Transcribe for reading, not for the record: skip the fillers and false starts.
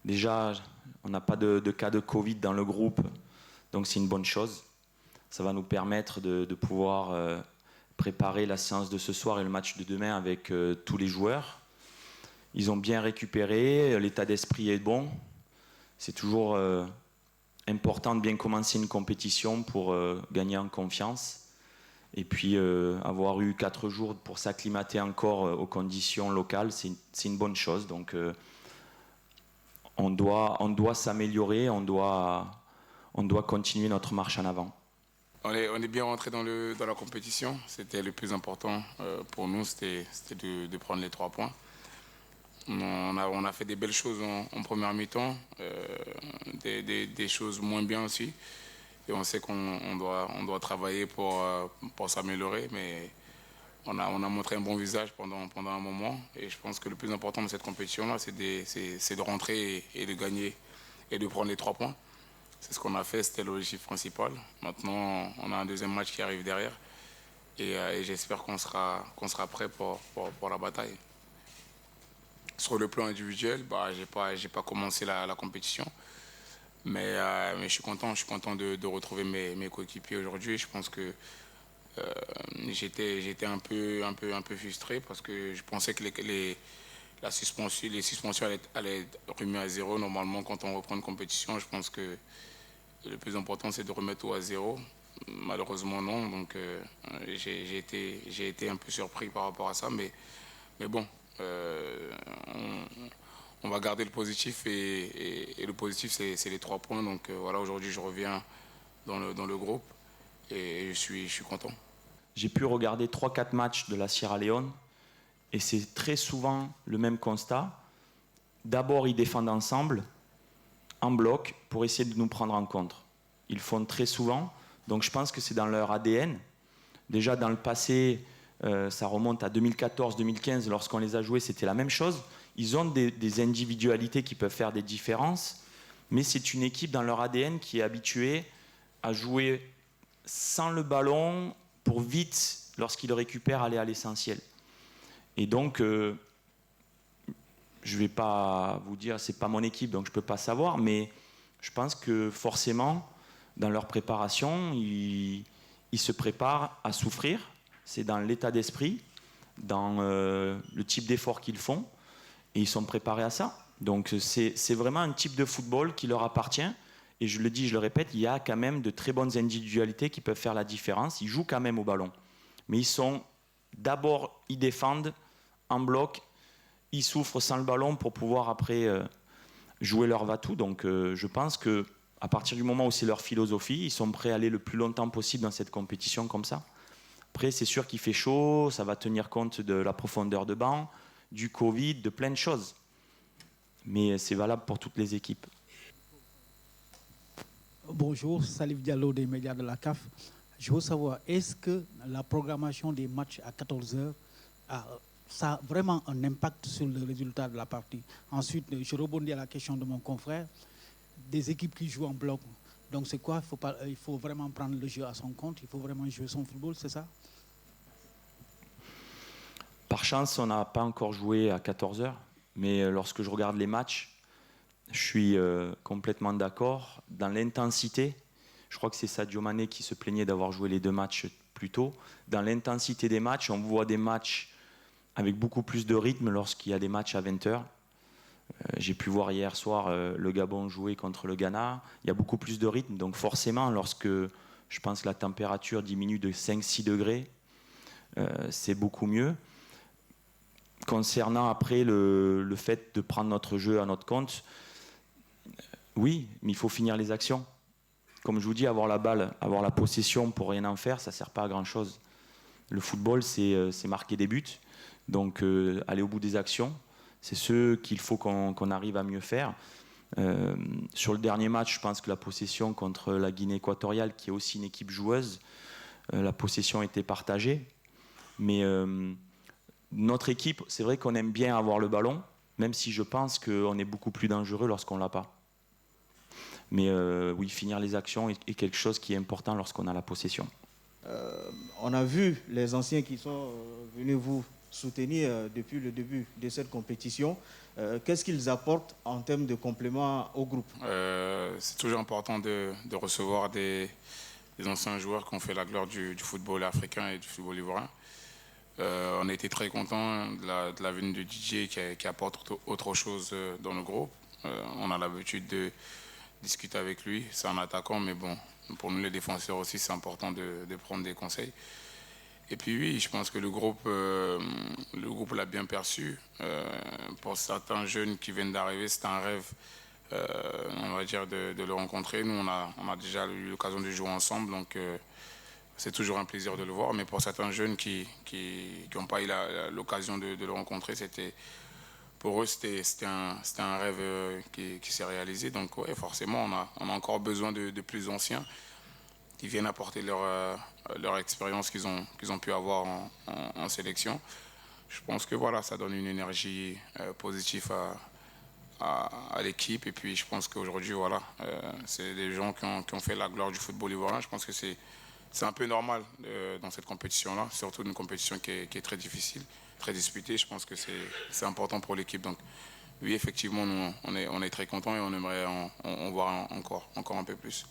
Déjà, on n'a pas de cas de Covid dans le groupe, donc c'est une bonne chose. Ça va nous permettre de pouvoir préparer la séance de ce soir et le match de demain avec tous les joueurs. Ils ont bien récupéré, l'état d'esprit est bon. C'est toujours important de bien commencer une compétition pour gagner en confiance. Et puis avoir eu 4 jours pour s'acclimater encore aux conditions locales, c'est une bonne chose. Donc on doit s'améliorer, on doit continuer notre marche en avant. On est bien rentré dans la compétition. C'était le plus important pour nous, c'était de prendre les 3 points. On a fait des belles choses en première mi-temps, des choses moins bien aussi. Et on sait qu'on doit travailler pour s'améliorer, mais on a montré un bon visage pendant un moment. Et je pense que le plus important de cette compétition-là, c'est de rentrer et de gagner et de prendre les 3 points. C'est ce qu'on a fait, c'était l'objectif principal. Maintenant, on a un deuxième match qui arrive derrière. Et j'espère qu'on sera prêt pour la bataille. Sur le plan individuel, j'ai pas commencé la compétition. Mais je suis content de retrouver mes coéquipiers aujourd'hui. Je pense que j'étais un peu frustré parce que je pensais que les suspensions allaient être remises à zéro. Normalement, quand on reprend une compétition, je pense que le plus important, c'est de remettre tout à zéro. Malheureusement, non. Donc, j'ai été un peu surpris par rapport à ça. Mais bon, on va garder le positif. Et le positif, c'est les 3 points. Donc, voilà, aujourd'hui, je reviens dans le groupe. Et je suis content. J'ai pu regarder 3-4 matchs de la Sierra Leone. Et c'est très souvent le même constat. D'abord, ils défendent ensemble, en bloc, pour essayer de nous prendre en contre. Ils le font très souvent. Donc je pense que c'est dans leur ADN. Déjà dans le passé, ça remonte à 2014-2015, lorsqu'on les a joués, c'était la même chose. Ils ont des individualités qui peuvent faire des différences, mais c'est une équipe dans leur ADN qui est habituée à jouer sans le ballon pour vite, lorsqu'ils le récupèrent, aller à l'essentiel. Et donc, je ne vais pas vous dire, c'est pas mon équipe, donc je ne peux pas savoir, mais je pense que forcément, dans leur préparation, ils se préparent à souffrir. C'est dans l'état d'esprit, dans le type d'effort qu'ils font, et ils sont préparés à ça. Donc c'est vraiment un type de football qui leur appartient. Et je le dis, je le répète, il y a quand même de très bonnes individualités qui peuvent faire la différence. Ils jouent quand même au ballon. Mais d'abord, ils défendent en bloc, ils souffrent sans le ballon pour pouvoir après jouer leur va-tout. Donc je pense qu'à partir du moment où c'est leur philosophie, ils sont prêts à aller le plus longtemps possible dans cette compétition comme ça. Après, c'est sûr qu'il fait chaud, ça va tenir compte de la profondeur de banc, du Covid, de plein de choses. Mais c'est valable pour toutes les équipes. Bonjour, Salif Diallo des médias de la CAF. Je veux savoir, est-ce que la programmation des matchs à 14h ça a vraiment un impact sur le résultat de la partie? Ensuite, je rebondis à la question de mon confrère, des équipes qui jouent en bloc. Donc c'est quoi? Il faut vraiment prendre le jeu à son compte, il faut vraiment jouer son football, c'est ça? Par chance, on n'a pas encore joué à 14h, mais lorsque je regarde les matchs, je suis complètement d'accord. Dans l'intensité, je crois que c'est Sadio Mané qui se plaignait d'avoir joué les 2 matchs plus tôt. Dans l'intensité des matchs, on voit des matchs avec beaucoup plus de rythme lorsqu'il y a des matchs à 20h. J'ai pu voir hier soir le Gabon jouer contre le Ghana. Il y a beaucoup plus de rythme, donc forcément, lorsque je pense que la température diminue de 5-6 degrés, c'est beaucoup mieux. Concernant après le fait de prendre notre jeu à notre compte, oui, mais il faut finir les actions. Comme je vous dis, avoir la balle, avoir la possession pour rien en faire, ça ne sert pas à grand-chose. Le football, c'est marquer des buts. Donc aller au bout des actions, c'est ce qu'il faut qu'on arrive à mieux faire. Sur le dernier match, je pense que la possession contre la Guinée équatoriale, qui est aussi une équipe joueuse, la possession était partagée. Mais notre équipe, c'est vrai qu'on aime bien avoir le ballon, même si je pense qu'on est beaucoup plus dangereux lorsqu'on ne l'a pas. Mais oui, finir les actions est quelque chose qui est important lorsqu'on a la possession. On a vu les anciens qui sont venus vous soutenir depuis le début de cette compétition. Qu'est-ce qu'ils apportent en termes de complément au groupe? C'est toujours important de recevoir des anciens joueurs qui ont fait la gloire du football africain et du football ivoirien. On a été très contents de la venue de DJ qui apporte autre chose dans le groupe. On a l'habitude de discuter avec lui. C'est un attaquant, mais bon, pour nous les défenseurs aussi, c'est important de prendre des conseils. Et puis oui, je pense que le groupe l'a bien perçu. Pour certains jeunes qui viennent d'arriver, c'est un rêve, on va dire, de le rencontrer. Nous, on a déjà eu l'occasion de jouer ensemble, donc c'est toujours un plaisir de le voir. Mais pour certains jeunes qui n'ont pas eu l'occasion de le rencontrer, pour eux, c'était un rêve qui s'est réalisé. Donc ouais, forcément, on a encore besoin de plus anciens qui viennent apporter leur expérience qu'ils ont pu avoir en sélection. Je pense que voilà, ça donne une énergie positive à l'équipe. Et puis je pense qu'aujourd'hui, voilà, c'est des gens qui ont fait la gloire du football ivoirien. Je pense que c'est un peu normal dans cette compétition-là, surtout une compétition qui est très difficile, très disputée. Je pense que c'est important pour l'équipe. Donc oui, effectivement, nous, on est très contents et on aimerait en voir encore un peu plus.